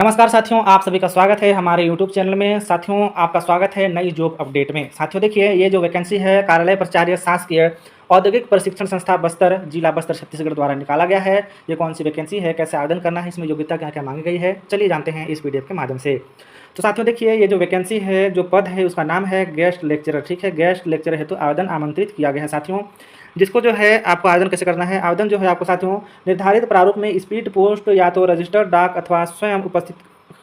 नमस्कार साथियों, आप सभी का स्वागत है हमारे यूट्यूब चैनल में। साथियों, आपका स्वागत है नई जॉब अपडेट में। साथियों देखिए, ये जो वैकेंसी है कार्यालय प्राचार्य शासकीय औद्योगिक प्रशिक्षण संस्था बस्तर, जिला बस्तर छत्तीसगढ़ द्वारा निकाला गया है। ये कौन सी वैकेंसी है, कैसे आवेदन करना है, इसमें योग्यता क्या क्या मांगी गई है, चलिए जानते हैं इस पीडीएफ के माध्यम से। तो साथियों देखिए, ये जो वैकेंसी है, जो पद है उसका नाम है गेस्ट लेक्चरर। ठीक है, गेस्ट लेक्चरर हेतु आवेदन आमंत्रित किया गया है साथियों। जिसको जो है आपको आवेदन कैसे करना है, आवेदन जो है आपको साथियों निर्धारित प्रारूप में स्पीड पोस्ट या तो रजिस्टर्ड डाक अथवा स्वयं उपस्थित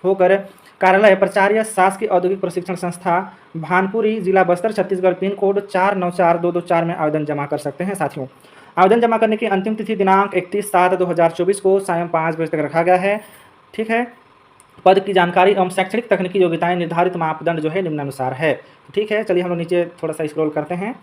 होकर कार्यालय प्राचार्य शासकीय औद्योगिक प्रशिक्षण संस्था भानपुरी, जिला बस्तर, छत्तीसगढ़, पिन कोड 494224 में आवेदन जमा कर सकते हैं साथियों। आवेदन जमा करने की अंतिम तिथि दिनांक 31/7/2024 को सायं 5 बजे तक रखा गया है। ठीक है, पद की जानकारी एवं शैक्षणिक तकनीकी योग्यताएं निर्धारित मापदंड जो है निम्नानुसार है। ठीक है, चलिए हम लोग नीचे थोड़ा सा स्क्रॉल करते हैं।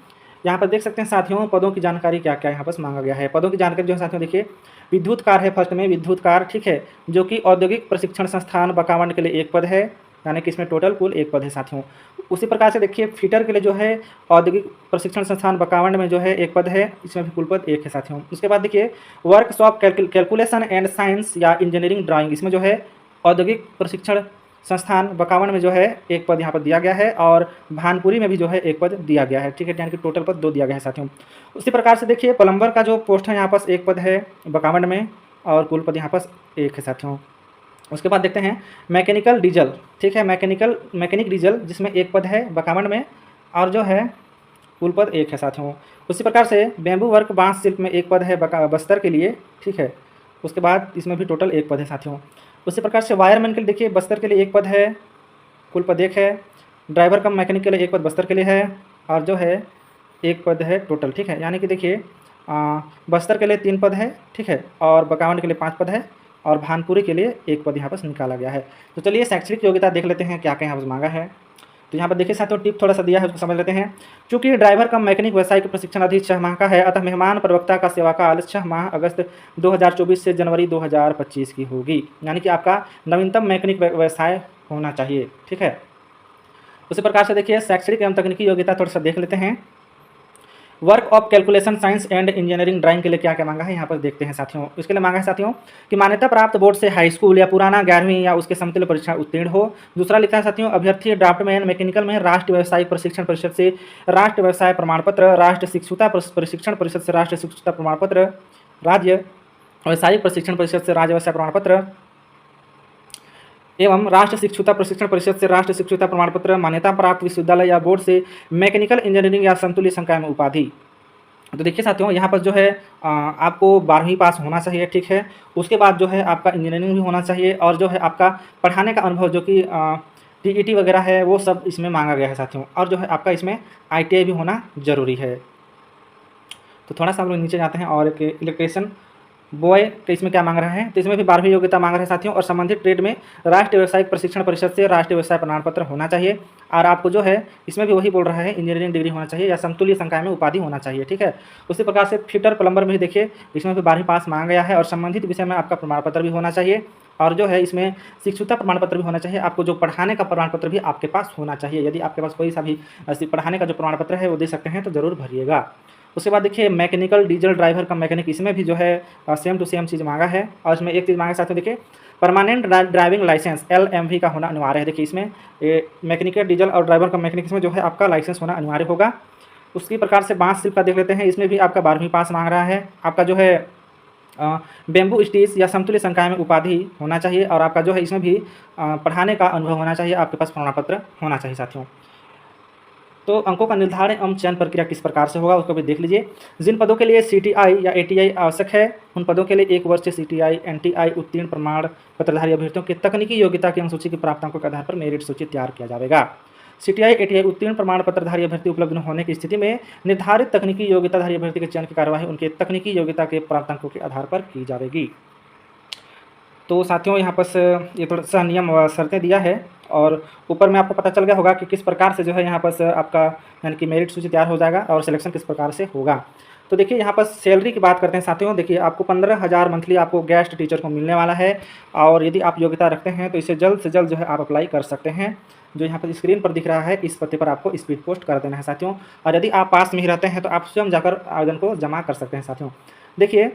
यहाँ पर देख सकते हैं साथियों, पदों की जानकारी क्या क्या यहाँ पर मांगा गया है। पदों की जानकारी जो है साथियों देखिए, विद्युतकार है फर्स्ट में, विद्युतकार। ठीक है, जो कि औद्योगिक प्रशिक्षण संस्थान बकावंड के लिए एक पद है, यानी कि इसमें टोटल कुल एक पद है साथियों। उसी प्रकार से देखिए, फीटर के लिए जो है औद्योगिक प्रशिक्षण संस्थान बकावंड में जो है एक पद है, इसमें भी कुल पद एक है साथियों। उसके बाद देखिए, वर्कशॉप कैलकुलेशन एंड साइंस या इंजीनियरिंग ड्राइंग, इसमें जो है औद्योगिक प्रशिक्षण संस्थान बकावंड में जो है एक पद यहाँ पर दिया गया है, और भानपुरी में भी जो है एक पद दिया गया है। ठीक है, यानी कि टोटल पद 2 दिया गया है साथियों। उसी प्रकार से देखिए, प्लम्बर का जो पोस्ट है यहाँ पर एक पद है बकावंड में, और कुल पद यहाँ पर एक है साथियों। उसके बाद देखते हैं मैकेनिकल डीजल। ठीक है, मैकेनिक डीजल, जिसमें एक पद है बकावंड में, और जो है कुल पद एक है साथियों। उसी प्रकार से बैम्बू वर्क बांस शिल्प में एक पद है बस्तर के लिए। ठीक है, उसके बाद इसमें भी टोटल एक पद है साथियों। उसी प्रकार से वायरमैन के लिए देखिए, बस्तर के लिए एक पद है, कुल पद एक है। ड्राइवर कम मैकेनिक के लिए एक पद बस्तर के लिए है, और जो है एक पद है टोटल। ठीक है, यानी कि देखिए बस्तर के लिए 3 पद है। ठीक है, और बकावंड के लिए 5 पद है, और भानपुरी के लिए एक पद यहाँ पर निकाला गया है। तो चलिए शैक्षणिक योग्यता देख लेते हैं क्या क्या यहाँ पर मांगा है। तो यहाँ पर देखिए साथियों, टिप थोड़ा सा दिया है, उसको समझ लेते हैं। चूँकि ड्राइवर कम मैकेनिक व्यावसायिक प्रशिक्षण अवधि 6 माह का है, अतः मेहमान प्रवक्ता का सेवाकाल 6 माह अगस्त 2024 से जनवरी 2025 की होगी। यानी कि आपका नवीनतम मैकेनिक व्यवसाय होना चाहिए। ठीक है, उसी प्रकार से देखिए, शैक्षणिक एवं तकनीकी योग्यता थोड़ा सा देख लेते हैं। Work of calculation science and engineering drawing के लिए क्या क्या मांगा है यहाँ पर देखते हैं साथियों। इसके लिए मांगा है साथियों कि मान्यता प्राप्त बोर्ड से हाई स्कूल या पुराना 11वीं या उसके समतुल्य परीक्षा उत्तीर्ण हो। दूसरा लिखा है साथियों, अभ्यर्थी ड्राफ्टमैन मैकेनिकल में राष्ट्रीय व्यावसायिक प्रशिक्षण परिषद से राष्ट्रीय व्यवसाय प्रमाण पत्र, राष्ट्रीय शिक्षुता प्रशिक्षण परिषद से राष्ट्रीय शिक्षुता प्रमाण पत्र, राज्य व्यावसायिक प्रशिक्षण परिषद से राज्य व्यवसाय प्रमाण पत्र एवं राष्ट्रीय शिक्षुता प्रशिक्षण परिषद से राष्ट्रीय शिक्षुता प्रमाण पत्र, मान्यता प्राप्त विश्वविद्यालय या बोर्ड से मैकेनिकल इंजीनियरिंग या समतुल्य संकाय में उपाधि। तो देखिए साथियों, यहाँ पर जो है आपको 12वीं पास होना चाहिए। ठीक है, उसके बाद जो है आपका इंजीनियरिंग भी होना चाहिए, और जो है आपका पढ़ाने का अनुभव जो कि टीईटी वगैरह है वो सब इसमें मांगा गया है साथियों, और जो है आपका इसमें आईटीआई भी होना ज़रूरी है। तो थोड़ा सा हम लोग नीचे जाते हैं, और एक इलेक्ट्रीशियन बॉय तो इसमें क्या मांग रहा है, तो इसमें भी 12वीं योग्यता मांग रहे हैं साथियों, और संबंधित ट्रेड में राष्ट्रीय व्यावसायिक प्रशिक्षण परिषद से राष्ट्रीय व्यवसाय प्रमाण पत्र होना चाहिए। और आपको जो है इसमें भी वही बोल रहा है, इंजीनियरिंग डिग्री होना चाहिए या समतुल्य संकाय में उपाधि होना चाहिए। ठीक है, उसी प्रकार से फिटर प्लम्बर में भी देखिए, इसमें भी 12वीं पास मांगा गया है, और संबंधित विषय में आपका प्रमाण पत्र भी होना चाहिए, और जो है इसमें शिक्षुता प्रमाण पत्र भी होना चाहिए। आपको जो पढ़ाने का प्रमाण पत्र भी आपके पास होना चाहिए। यदि आपके पास कोई सा भी पढ़ाने का जो प्रमाण पत्र है वो दे सकते हैं, तो ज़रूर भरिएगा। उसके बाद देखिए, मैकेनिकल डीजल ड्राइवर का मैकेनिक, इसमें भी जो है सेम टू सेम चीज़ मांगा है, और इसमें एक चीज़ मांगा साथियों देखिए, परमानेंट ड्राइविंग लाइसेंस LMV का होना अनिवार्य है। देखिए इसमें मैकेनिकल डीजल और ड्राइवर का मैकेनिक, इसमें जो है आपका लाइसेंस होना अनिवार्य होगा। उसी प्रकार से बांस शिल्प का देख लेते हैं, इसमें भी आपका 12वीं पास मांग रहा है। आपका जो है बेम्बू स्टीच या समतुल्य संकाय में उपाधि होना चाहिए, और आपका जो है इसमें भी पढ़ाने का अनुभव होना चाहिए, आपके पास प्रमाण पत्र होना चाहिए साथियों। तो अंकों का निर्धारण एवं चयन प्रक्रिया किस प्रकार से होगा उसको भी देख लीजिए। जिन पदों के लिए CTI या ATI आवश्यक है, उन पदों के लिए 1 वर्ष से CTI NTI उत्तीर्ण प्रमाण पत्रधारी अभ्यर्थियों की तकनीकी योग्यता की अनुसूची की प्राप्तांकों के आधार पर मेरिट सूची तैयार किया जाएगा। CTI ATI उत्तीर्ण प्रमाण पत्रधारी अभ्यर्थी उपलब्ध न होने की स्थिति में निर्धारित तकनीकी योग्यताधारी अभ्यर्थी के चयन की कार्यवाही उनके तकनीकी योग्यता के प्राप्तांकों के आधार पर की जाएगी। तो साथियों, यहाँ पर ये थोड़ा सा नियम व शर्तें दिया है, और ऊपर में आपको पता चल गया होगा कि किस प्रकार से जो है यहाँ पर आपका यानी कि मेरिट सूची तैयार हो जाएगा, और सिलेक्शन किस प्रकार से होगा। तो देखिए यहाँ पर सैलरी की बात करते हैं साथियों। देखिए आपको 15,000 मंथली आपको गेस्ट टीचर को मिलने वाला है, और यदि आप योग्यता रखते हैं तो इसे जल्द से जल्द जो है आप अप्लाई कर सकते हैं। जो यहाँ पर स्क्रीन पर दिख रहा है, इस पते पर आपको स्पीड पोस्ट कर देना है साथियों, और यदि आप पास में ही रहते हैं तो आप स्वयं जाकर आवेदन को जमा कर सकते हैं साथियों। देखिए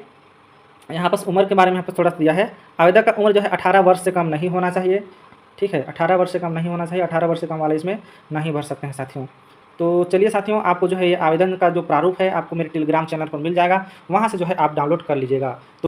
यहाँ पर उम्र के बारे में यहाँ पर थोड़ा सा दिया है। आवेदक का उम्र जो है 18 वर्ष से कम नहीं होना चाहिए, ठीक है, 18 वर्ष से कम नहीं होना चाहिए, 18 वर्ष से कम वाले इसमें नहीं भर सकते हैं साथियों। तो चलिए साथियों, आपको जो है ये आवेदन का जो प्रारूप है आपको मेरे टेलीग्राम चैनल पर मिल जाएगा, वहाँ से जो है आप डाउनलोड कर लीजिएगा। तो